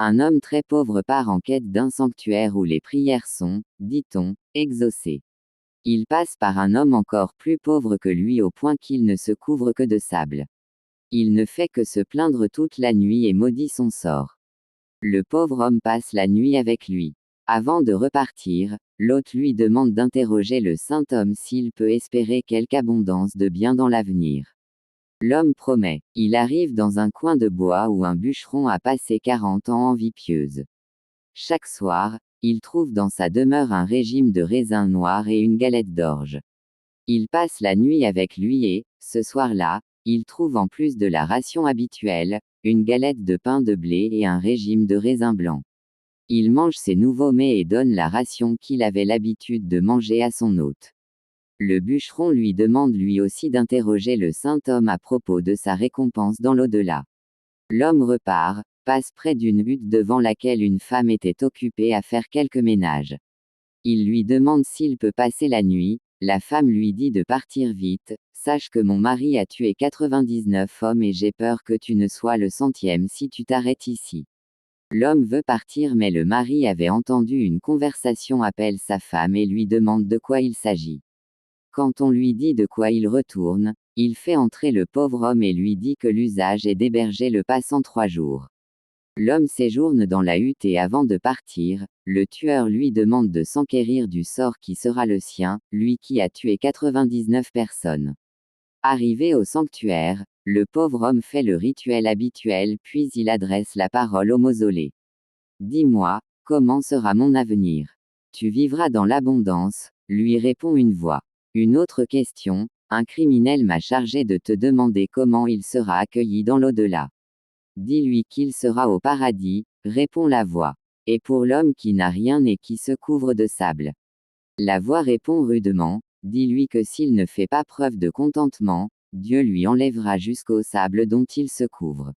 Un homme très pauvre part en quête d'un sanctuaire où les prières sont, dit-on, exaucées. Il passe par un homme encore plus pauvre que lui au point qu'il ne se couvre que de sable. Il ne fait que se plaindre toute la nuit et maudit son sort. Le pauvre homme passe la nuit avec lui. Avant de repartir, l'hôte lui demande d'interroger le saint homme s'il peut espérer quelque abondance de biens dans l'avenir. L'homme promet. Il arrive dans un coin de bois où un bûcheron a passé 40 ans en vie pieuse. Chaque soir, il trouve dans sa demeure un régime de raisins noirs et une galette d'orge. Il passe la nuit avec lui et, ce soir-là, il trouve en plus de la ration habituelle, une galette de pain de blé et un régime de raisins blancs. Il mange ces nouveaux mets et donne la ration qu'il avait l'habitude de manger à son hôte. Le bûcheron lui demande lui aussi d'interroger le saint homme à propos de sa récompense dans l'au-delà. L'homme repart, passe près d'une hutte devant laquelle une femme était occupée à faire quelques ménages. Il lui demande s'il peut passer la nuit, la femme lui dit de partir vite, sache que mon mari a tué 99 hommes et j'ai peur que tu ne sois le 100e si tu t'arrêtes ici. L'homme veut partir mais le mari avait entendu une conversation appelle sa femme et lui demande de quoi il s'agit. Quand on lui dit de quoi il retourne, il fait entrer le pauvre homme et lui dit que l'usage est d'héberger le passant 3 jours. L'homme séjourne dans la hutte et avant de partir, le tueur lui demande de s'enquérir du sort qui sera le sien, lui qui a tué 99 personnes. Arrivé au sanctuaire, le pauvre homme fait le rituel habituel puis il adresse la parole au mausolée. Dis-moi, comment sera mon avenir? Tu vivras dans l'abondance, lui répond une voix. Une autre question, un criminel m'a chargé de te demander comment il sera accueilli dans l'au-delà. Dis-lui qu'il sera au paradis, répond la voix. Et pour l'homme qui n'a rien et qui se couvre de sable. La voix répond rudement, dis-lui que s'il ne fait pas preuve de contentement, Dieu lui enlèvera jusqu'au sable dont il se couvre.